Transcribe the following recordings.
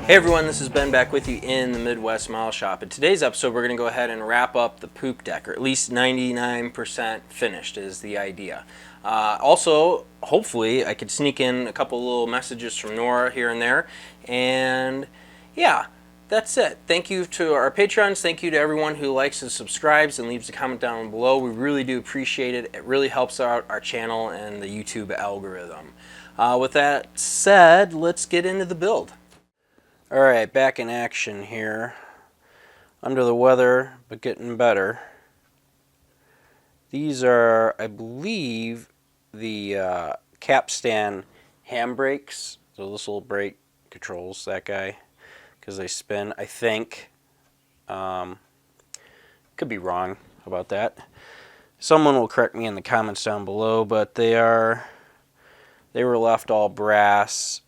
Hey everyone, this is Ben back with you in the Midwest Model Shop. In today's episode, we're going to go ahead and wrap up the poop deck, or at least 99% finished is the idea. Also, hopefully, I could sneak in a couple little messages from Nora here and there. And yeah, that's it. Thank you to our Patreons. Thank you to everyone who likes and subscribes and leaves a comment down below. We really do appreciate it. It really helps out our channel and the YouTube algorithm. With that said, let's get into the build. Alright, back in action here. Under the weather, but getting better. These are, I believe, the capstan handbrakes. So this little brake controls that guy because they spin, I think. Could be wrong about that. Someone will correct me in the comments down below, but they were left all brass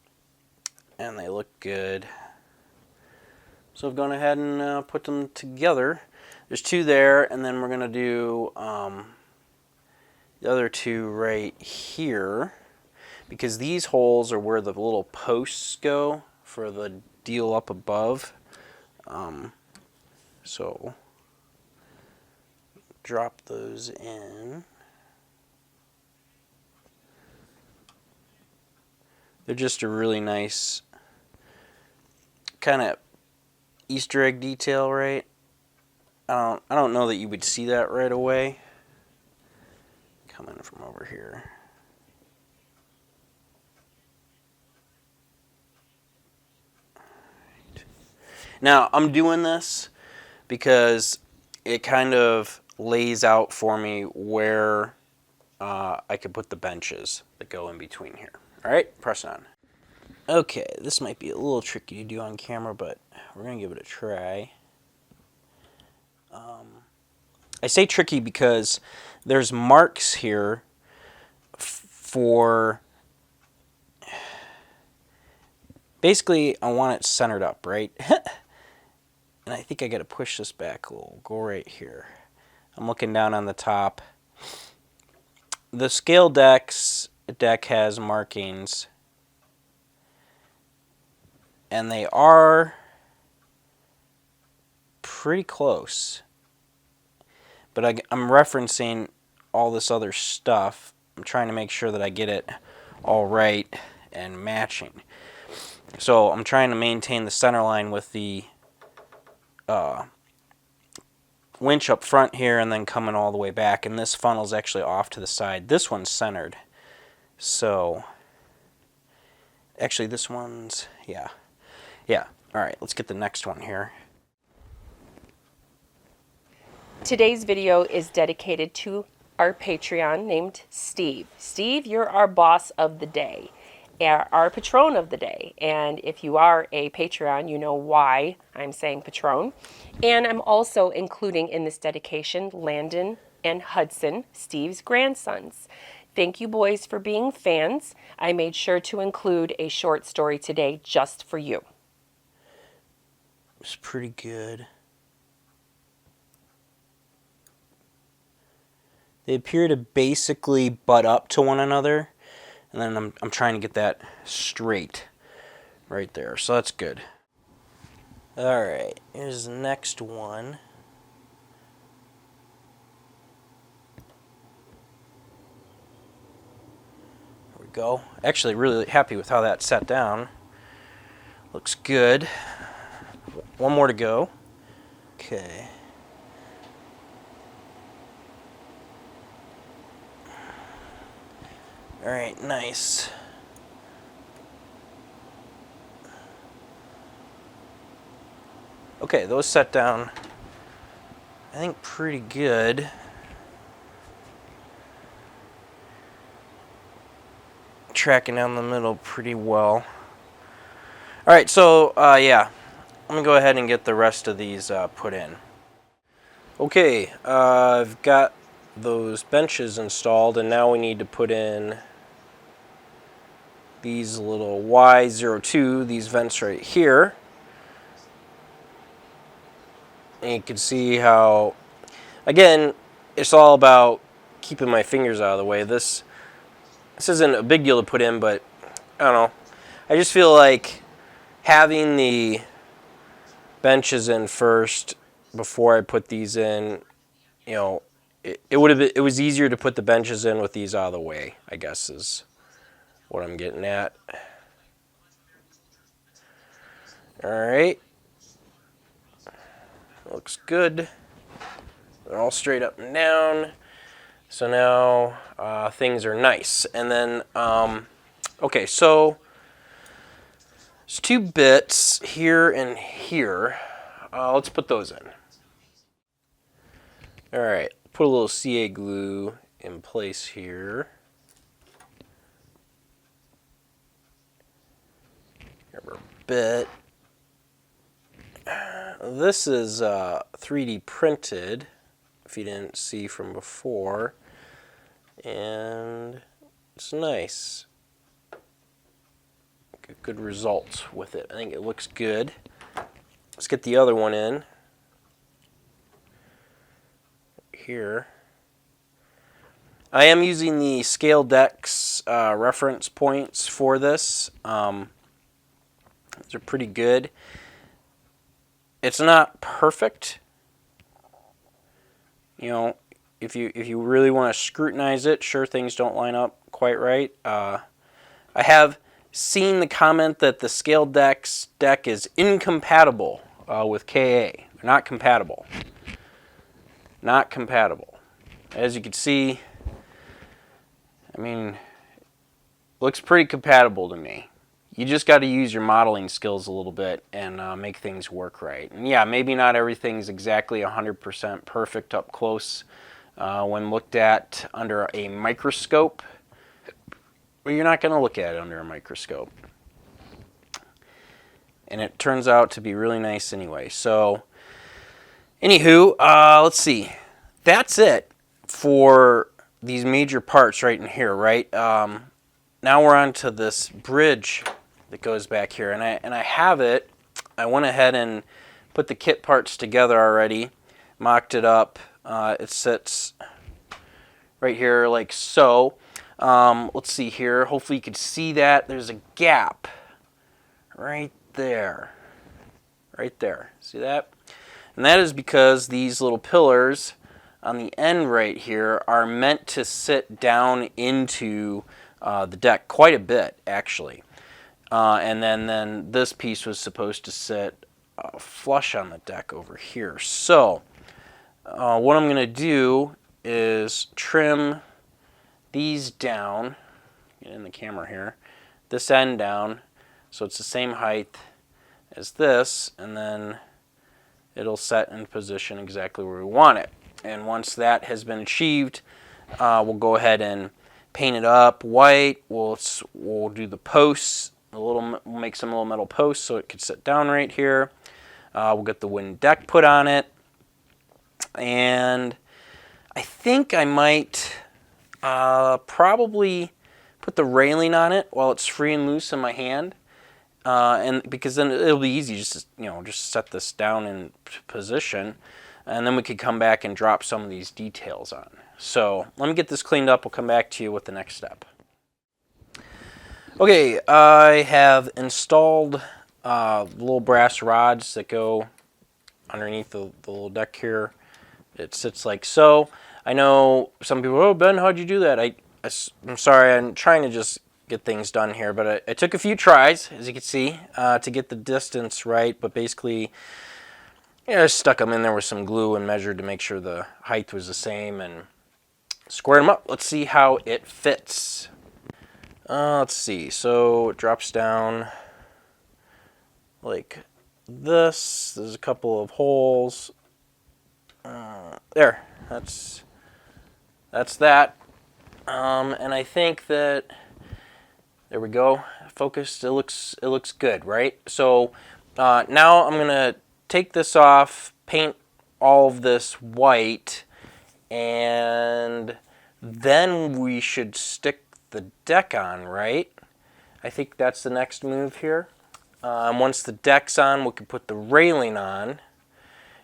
and they look good. So I've gone ahead and put them together. There's two there, and then we're going to do the other two right here, because these holes are where the little posts go for the deal up above. So drop those in. They're just a really nice kind of Easter egg detail, right? I don't know that you would see that right away. Coming from over here. Right. Now, I'm doing this because it kind of lays out for me where I could put the benches that go in between here. All right, press on. Okay, this might be a little tricky to do on camera, but we're going to give it a try. I say tricky because there's marks here for... Basically, I want it centered up, right? And I think I got to push this back a little. Go right here. I'm looking down on the top. The scale deck has markings, and they are pretty close. But I'm referencing all this other stuff. I'm trying to make sure that I get it all right and matching. So I'm trying to maintain the center line with the winch up front here and then coming all the way back. And this funnel's actually off to the side. This one's centered. So actually this one's, yeah. All right, let's get the next one here. Today's video is dedicated to our Patreon named Steve. Steve, you're our boss of the day, our patron of the day. And if you are a Patreon, you know why I'm saying patron. And I'm also including in this dedication Landon and Hudson, Steve's grandsons. Thank you, boys, for being fans. I made sure to include a short story today just for you. It's pretty good. They appear to basically butt up to one another, and then I'm trying to get that straight right there, so that's good. Alright, here's the next one. There we go. Actually really happy with how that set down. Looks good. One more to go. Okay. Alright, nice. Okay, those set down, I think, pretty good. Tracking down the middle pretty well. Alright, so, yeah. I'm going to go ahead and get the rest of these put in. Okay, I've got those benches installed, and now we need to put in these little Y02, these vents right here. And you can see how, again, it's all about keeping my fingers out of the way. This isn't a big deal to put in, but I don't know. I just feel like having the benches in first before I put these in, you know, it was easier to put the benches in with these out of the way, I guess is what I'm getting at. All right. Looks good. They're all straight up and down. So now things are nice. And then, okay, so there's 2 bits here and here. Let's put those in. All right, put a little CA glue in place here. Grab our bit. This is 3D printed, if you didn't see from before, and it's nice. Good results with it. I think it looks good. Let's get the other one in here. I am using the scale decks reference points for this. Those are pretty good. It's not perfect. You know, if you really want to scrutinize it, sure, things don't line up quite right. I have seen the comment that the scale deck is incompatible with KA. They're not compatible. Not compatible. As you can see, I mean, looks pretty compatible to me. You just got to use your modeling skills a little bit and make things work right. And yeah, maybe not everything's exactly 100% perfect up close when looked at under a microscope. But you're not going to look at it under a microscope. And it turns out to be really nice anyway. So, anywho, let's see. That's it for these major parts right in here, right? Now we're on to this bridge that goes back here, and I have it. I went ahead and put the kit parts together already, mocked it up. It sits right here like so. Let's see here. Hopefully you can see that. There's a gap right there. Right there. See that? And that is because these little pillars on the end right here are meant to sit down into the deck quite a bit, actually. And then this piece was supposed to sit flush on the deck over here. So what I'm going to do is trim these down, get in the camera here, this end down, so it's the same height as this, and then it'll set in position exactly where we want it. And once that has been achieved, we'll go ahead and paint it up white. We'll do the posts. We'll make some little metal posts so it could sit down right here. We'll get the wooden deck put on it, and I think I might probably put the railing on it while it's free and loose in my hand, and because then it'll be easy just to, just set this down in position, and then we could come back and drop some of these details on. So let me get this cleaned up. We'll come back to you with the next step. Okay, I have installed little brass rods that go underneath the little deck here. It sits like so. I know some people, oh, Ben, how'd you do that? I'm sorry, I'm trying to just get things done here, but I took a few tries, as you can see, to get the distance right, but basically, I stuck them in there with some glue and measured to make sure the height was the same and squared them up. Let's see how it fits. Let's see, so it drops down like this. There's a couple of holes. There, that's that. And I think that, there we go, focused, it looks good, right? So now I'm gonna take this off, paint all of this white, and then we should stick the deck on, right? I think that's the next move here. Once the deck's on, we can put the railing on,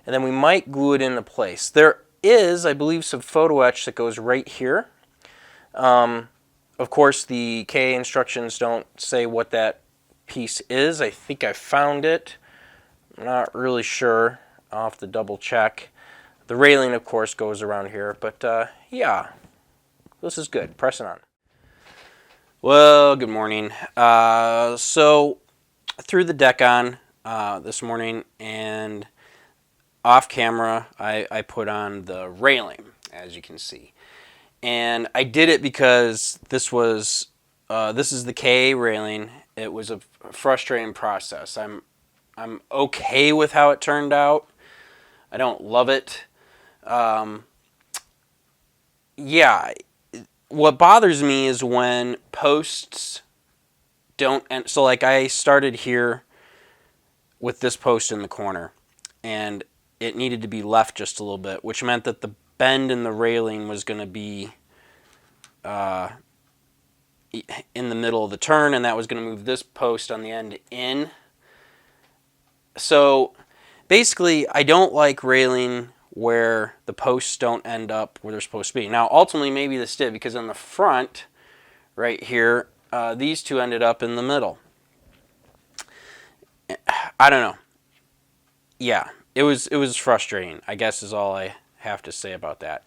and then we might glue it into place. There is, I believe, some photo etch that goes right here. Of course, the KA instructions don't say what that piece is. I think I found it. I'm not really sure. I'll have to double check. The railing, of course, goes around here, but yeah, this is good. Pressing on. Well, good morning. So threw the deck on this morning, and off camera, I put on the railing, as you can see. And I did it because this is the KA railing. It was a frustrating process. I'm okay with how it turned out. I don't love it. Yeah, what bothers me is when posts don't end. So like I started here with this post in the corner, and it needed to be left just a little bit, which meant that the bend in the railing was going to be in the middle of the turn, and that was going to move this post on the end in. So basically, I don't like railing where the posts don't end up where they're supposed to be. Now, ultimately, maybe this did, because on the front, right here, these two ended up in the middle. I don't know. Yeah, it was frustrating, I guess, is all I have to say about that.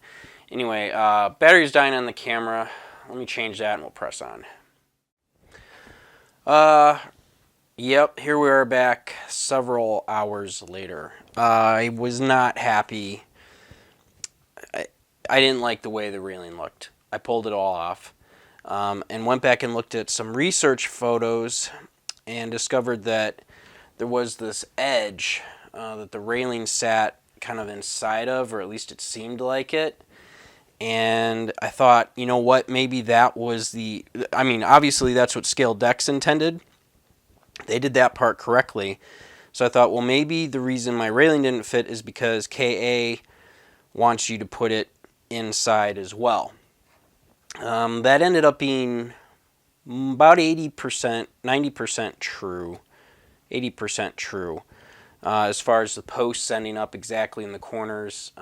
Anyway, battery's dying on the camera. Let me change that and we'll press on. Yep, here we are back several hours later. I was not happy. I didn't like the way the railing looked. I pulled it all off and went back and looked at some research photos and discovered that there was this edge that the railing sat kind of inside of, or at least it seemed like it. And I thought, you know what, maybe that was obviously that's what scaled decks intended. They did that part correctly. So I thought, well, maybe the reason my railing didn't fit is because KA wants you to put it inside as well. That ended up being about 80%, 90% true, 80% true. As far as the posts ending up exactly in the corners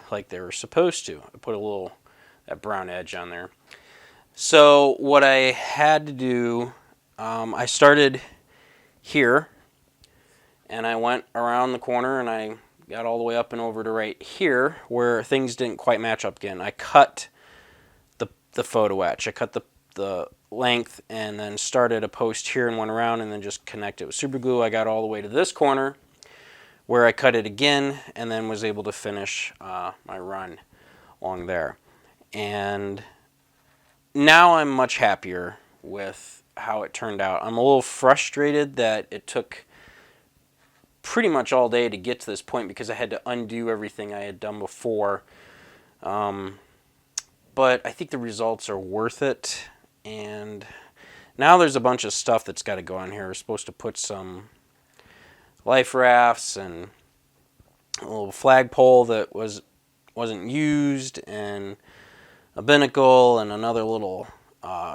like they were supposed to. I put that brown edge on there. So what I had to do, I started here, and I went around the corner, and I got all the way up and over to right here, where things didn't quite match up again. I cut the photo etch. I cut the length, and then started a post here and went around, and then just connected it with super glue. I got all the way to this corner, where I cut it again, and then was able to finish my run along there. And now I'm much happier with how it turned out. I'm a little frustrated that it took pretty much all day to get to this point because I had to undo everything I had done before. But I think the results are worth it. And now there's a bunch of stuff that's got to go on here. We're supposed to put some life rafts and a little flagpole that wasn't used, and a binnacle, and another little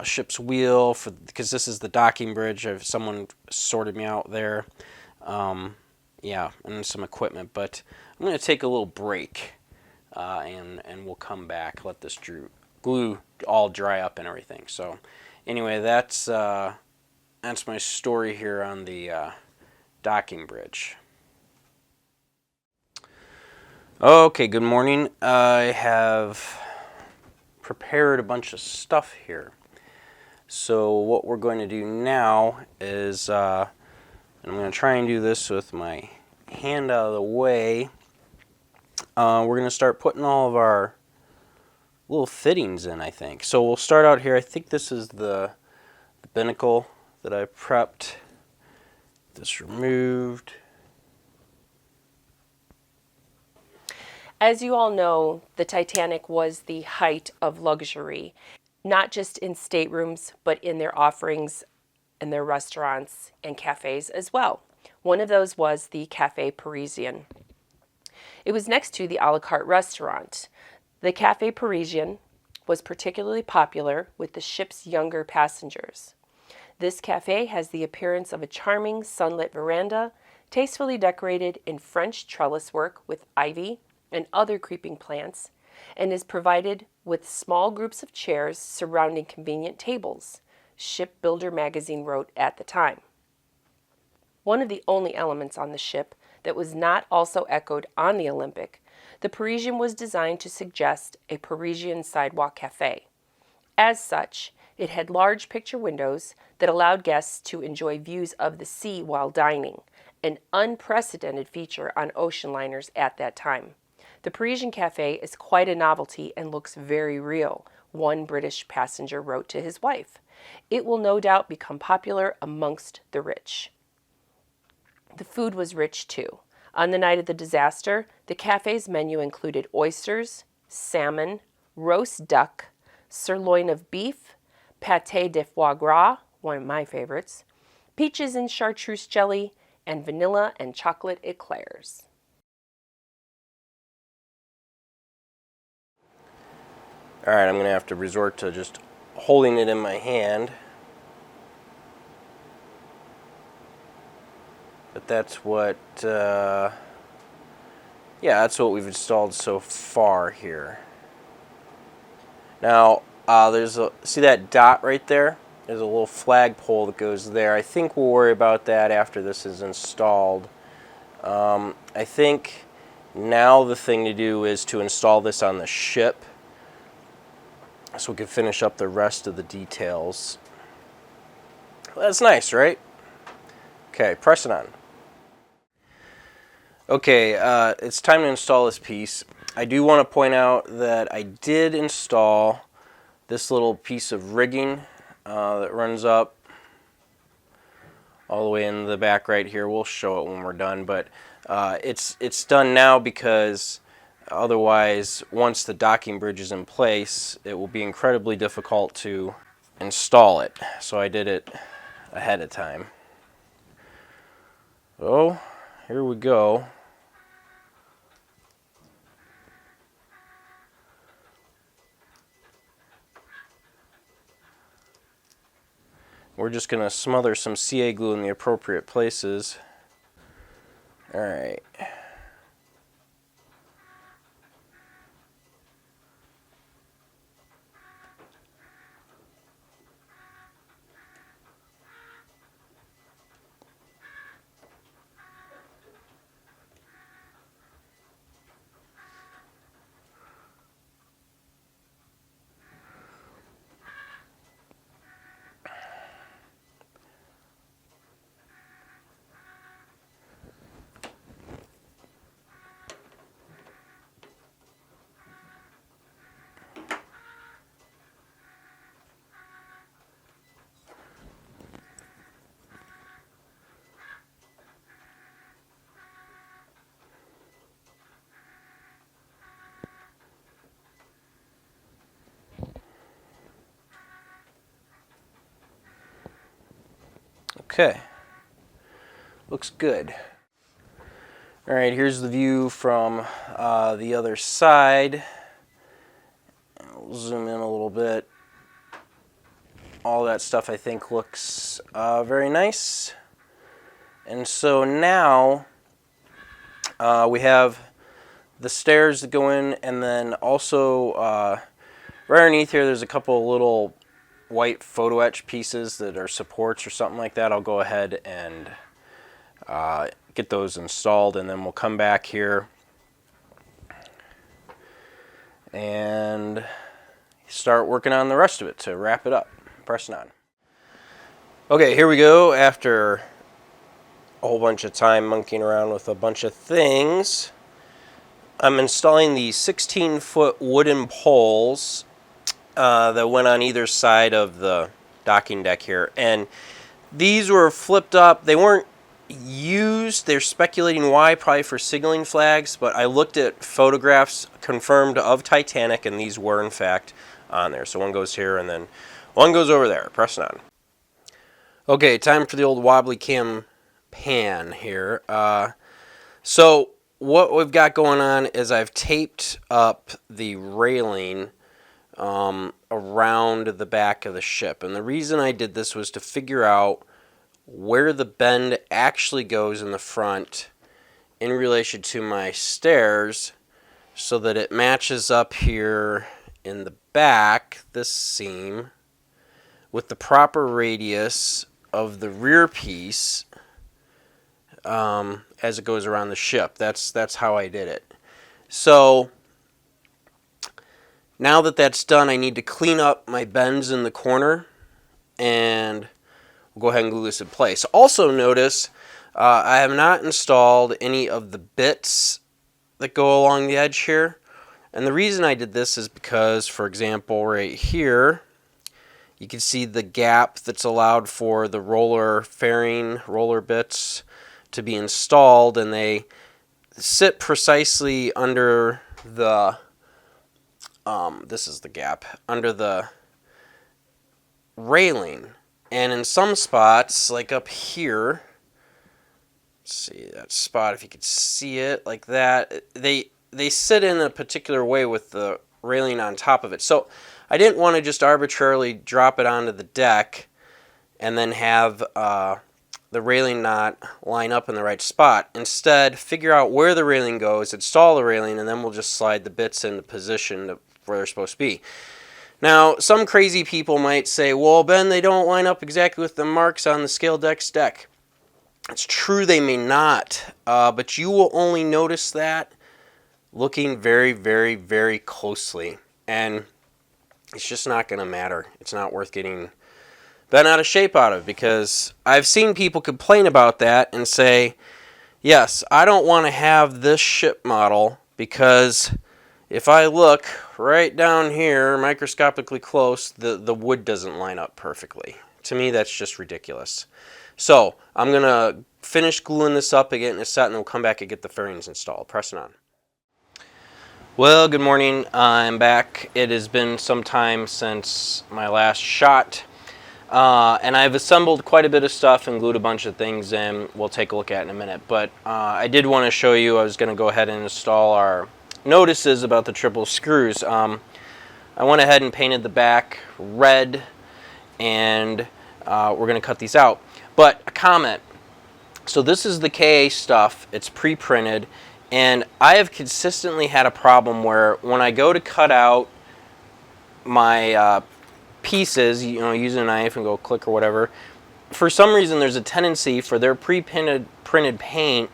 ship's wheel because this is the docking bridge. Someone sorted me out there. Yeah, and some equipment. But I'm going to take a little break, and we'll come back. Let this glue all dry up and everything. So anyway, that's my story here on the docking bridge. Okay, good morning. I have prepared a bunch of stuff here. So what we're going to do now is, and I'm going to try and do this with my hand out of the way, we're going to start putting all of our little fittings in, I think. So we'll start out here. I think this is the binnacle that I prepped. This removed. As you all know, the Titanic was the height of luxury, not just in staterooms, but in their offerings in their restaurants and cafes as well. One of those was the Café Parisien. It was next to the a la carte restaurant. The Café Parisien was particularly popular with the ship's younger passengers. This cafe has the appearance of a charming sunlit veranda, tastefully decorated in French trellis work with ivy and other creeping plants, and is provided with small groups of chairs surrounding convenient tables, Shipbuilder magazine wrote at the time. one of the only elements on the ship that was not also echoed on the Olympic, the Parisian was designed to suggest a Parisian sidewalk cafe. As such, it had large picture windows that allowed guests to enjoy views of the sea while dining, an unprecedented feature on ocean liners at that time. The Parisian cafe is quite a novelty and looks very real, one British passenger wrote to his wife. It will no doubt become popular amongst the rich. The food was rich too. On the night of the disaster, the cafe's menu included oysters, salmon, roast duck, sirloin of beef, pâté de foie gras, one of my favorites, peaches and chartreuse jelly, and vanilla and chocolate eclairs. All right, I'm going to have to resort to just holding it in my hand. But that's what, that's what we've installed so far here. Now, see that dot right there? There's a little flagpole that goes there. I think we'll worry about that after this is installed. I think now the thing to do is to install this on the ship, so we can finish up the rest of the details. Well, that's nice, right? Okay, press it on. Okay, it's time to install this piece. I do want to point out that I did install this little piece of rigging that runs up all the way in the back right here. We'll show it when we're done, but it's done now because otherwise, once the docking bridge is in place, it will be incredibly difficult to install it. So I did it ahead of time. So, here we go. We're just going to smother some CA glue in the appropriate places. All right. Okay, looks good. All right, here's the view from the other side. We'll zoom in a little bit. All that stuff I think looks very nice. And so now we have the stairs that go in, and then also right underneath here there's a couple of little white photo etch pieces that are supports or something like that. I'll go ahead and get those installed, and then we'll come back here and start working on the rest of it to wrap it up. Pressing on. Okay, here we go. After a whole bunch of time monkeying around with a bunch of things, I'm installing the 16-foot wooden poles that went on either side of the docking deck here. And these were flipped up. They weren't used. They're speculating why, probably for signaling flags, but I looked at photographs confirmed of Titanic, and these were in fact on there. So one goes here and then one goes over there. Pressing on. Okay, time for the old wobbly cam pan here. So what we've got going on is I've taped up the railing around the back of the ship. And the reason I did this was to figure out where the bend actually goes in the front in relation to my stairs so that it matches up here in the back, this seam, with the proper radius of the rear piece as it goes around the ship. That's how I did it. So now that that's done, I need to clean up my bends in the corner, and we'll go ahead and glue this in place. Also notice I have not installed any of the bits that go along the edge here. And the reason I did this is because, for example, right here, you can see the gap that's allowed for the roller fairing, roller bits to be installed, and they sit precisely under the, this is the gap, under the railing. And in some spots, like up here, let's see that spot, if you could see it like that, they sit in a particular way with the railing on top of it. So I didn't want to just arbitrarily drop it onto the deck and then have the railing not line up in the right spot. Instead, figure out where the railing goes, install the railing, and then we'll just slide the bits into position where they're supposed to be. Now, some crazy people might say, well, Ben, they don't line up exactly with the marks on the scale deck's deck. It's true they may not, but you will only notice that looking very, very, very closely. And it's just not going to matter. It's not worth getting bent out of shape out of, because I've seen people complain about that and say, yes, I don't want to have this ship model because if I look right down here microscopically close, the wood doesn't line up perfectly. To me, that's just ridiculous. So I'm going to finish gluing this up again in a set, and then we'll come back and get the fairings installed. Press it on. Well, good morning. I'm back. It has been some time since my last shot, and I've assembled quite a bit of stuff and glued a bunch of things in. We'll take a look at in a minute, but I did want to show you, I was going to go ahead and install our notices about the triple screws. I went ahead and painted the back red, and we're going to cut these out. But a comment. So this is the KA stuff. It's pre-printed. And I have consistently had a problem where when I go to cut out my pieces, using a knife and go click or whatever, for some reason there's a tendency for their printed paint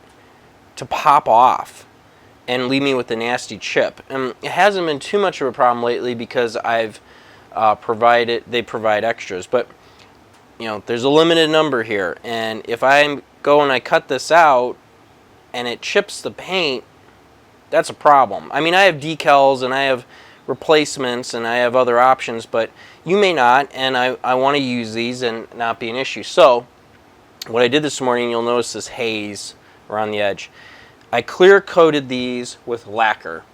to pop off and leave me with a nasty chip. And it hasn't been too much of a problem lately because I've they provide extras. But there's a limited number here, and if I go and I cut this out and it chips the paint, that's a problem. I mean, I have decals and I have replacements and I have other options, but you may not, and I want to use these and not be an issue. So what I did this morning, you'll notice this haze around the edge. I clear coated these with lacquer,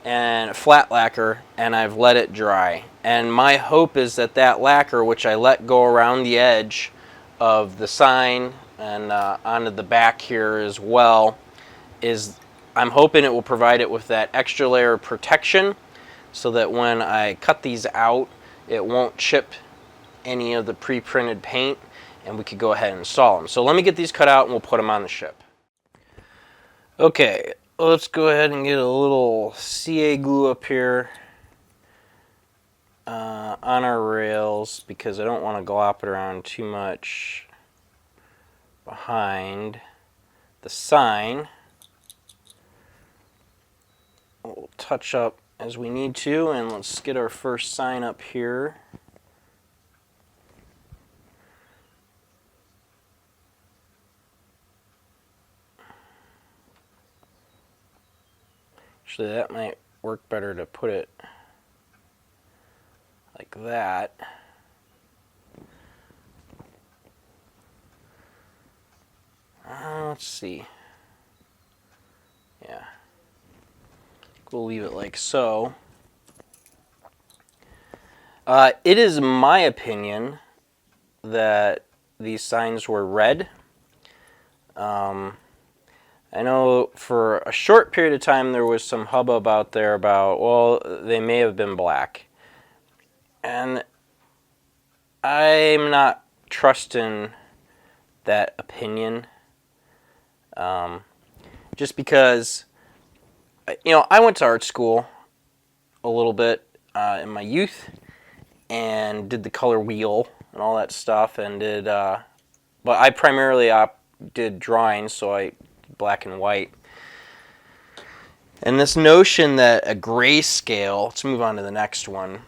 and flat lacquer, and I've let it dry. And my hope is that that lacquer, which I let go around the edge of the sign and onto the back here as well, I'm hoping it will provide it with that extra layer of protection so that when I cut these out, it won't chip any of the pre-printed paint, and we could go ahead and install them. So let me get these cut out and we'll put them on the ship. Okay, let's go ahead and get a little CA glue up here on our rails, because I don't want to glop it around too much behind the sign. We'll touch up as we need to, and let's get our first sign up here. Actually, that might work better to put it like that. Let's see. Yeah. We'll leave it like so. It is my opinion that these signs were red. I know for a short period of time there was some hubbub out there about, well, they may have been black. And I'm not trusting that opinion. Just because, I went to art school a little bit in my youth and did the color wheel and all that stuff, and but I primarily did drawings, so I did black and white. And this notion that a grayscale, let's move on to the next one,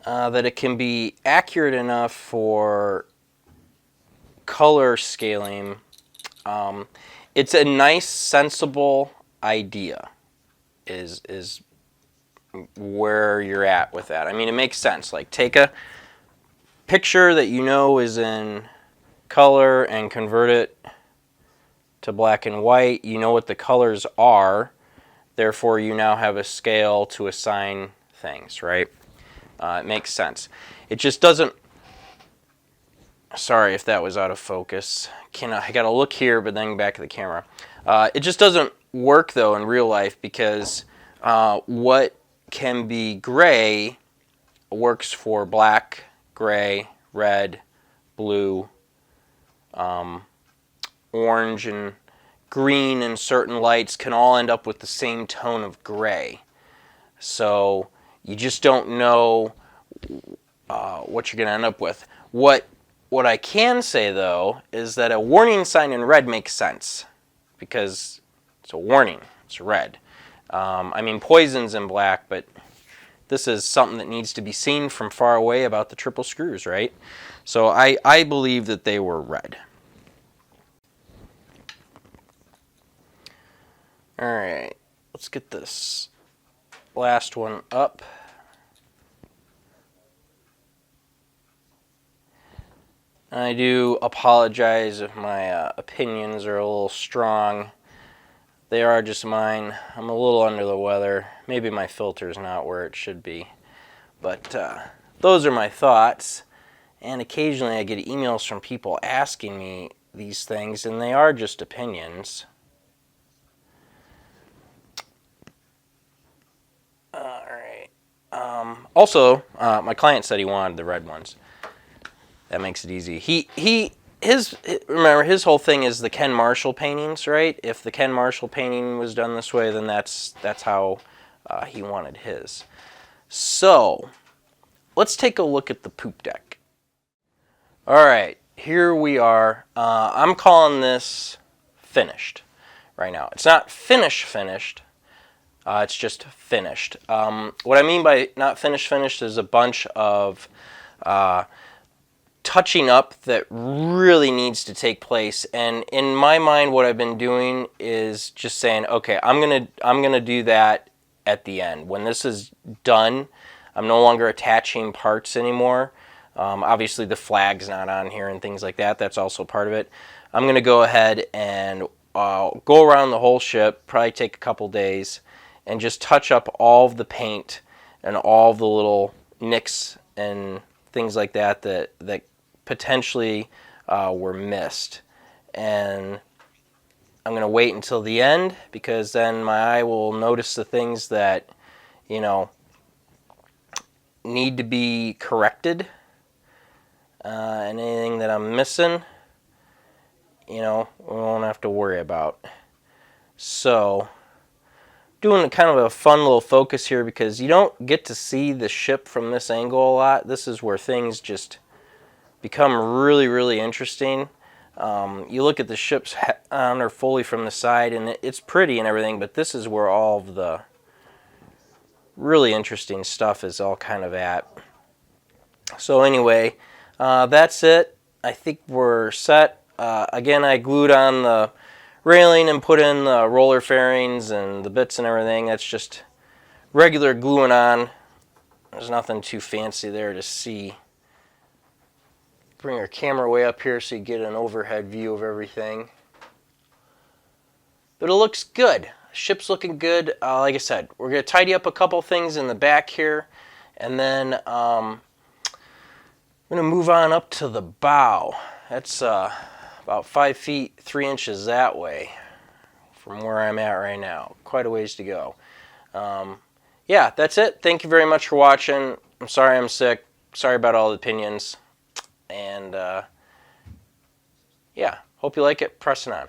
that it can be accurate enough for color scaling. It's a nice, sensible idea, is where you're at with that. I mean, it makes sense. Like, take a picture that you know is in color and convert it to black and white. You know what the colors are, therefore you now have a scale to assign things, right? It makes sense. It just doesn't, sorry if that was out of focus. I gotta look here, but then back at the camera. It just doesn't work though in real life, because what can be gray works for black, gray, red, blue, orange, and green, and certain lights can all end up with the same tone of gray. So you just don't know what you're going to end up with. What I can say though is that a warning sign in red makes sense, because it's a warning. It's red. I mean, poison's in black, but this is something that needs to be seen from far away about the triple screws, right? So I believe that they were red. All right, let's get this last one up. I do apologize if my opinions are a little strong. They are just mine. I'm a little under the weather. Maybe my filter's not where it should be. But those are my thoughts. And occasionally I get emails from people asking me these things, and they are just opinions. Alright. Also, my client said he wanted the red ones. That makes it easy. Remember, his whole thing is the Ken Marshall paintings, right? If the Ken Marshall painting was done this way, then that's how he wanted his. So, let's take a look at the poop deck. All right, here we are. I'm calling this finished right now. It's not finished. It's just finished. What I mean by not finished is a bunch of touching up that really needs to take place. And in my mind, what I've been doing is just saying, okay, I'm gonna do that at the end. When this is done, I'm no longer attaching parts anymore. Obviously the flag's not on here and things like that. That's also part of it. I'm going to go ahead and go around the whole ship, probably take a couple days, and just touch up all of the paint and all of the little nicks and things like that that potentially were missed. And I'm going to wait until the end, because then my eye will notice the things that, you know, need to be corrected. And anything that I'm missing, you know, we won't have to worry about. So, doing kind of a fun little focus here, because you don't get to see the ship from this angle a lot. This is where things just become really, really interesting. You look at the ship's on or fully from the side, and it's pretty and everything, but this is where all of the really interesting stuff is all kind of at. So anyway, that's it. I think we're set. Again, I glued on the railing and put in the roller fairings and the bits and everything. That's just regular gluing on. There's nothing too fancy there to see. Bring our camera way up here so you get an overhead view of everything. But it looks good. Ship's looking good. Like I said, we're going to tidy up a couple things in the back here, and then I'm going to move on up to the bow. That's about 5 feet 3 inches that way from where I'm at right now. Quite a ways to go. Yeah, that's it. Thank you very much for watching. I'm sorry I'm sick. Sorry about all the opinions. And yeah, hope you like it. Pressing on.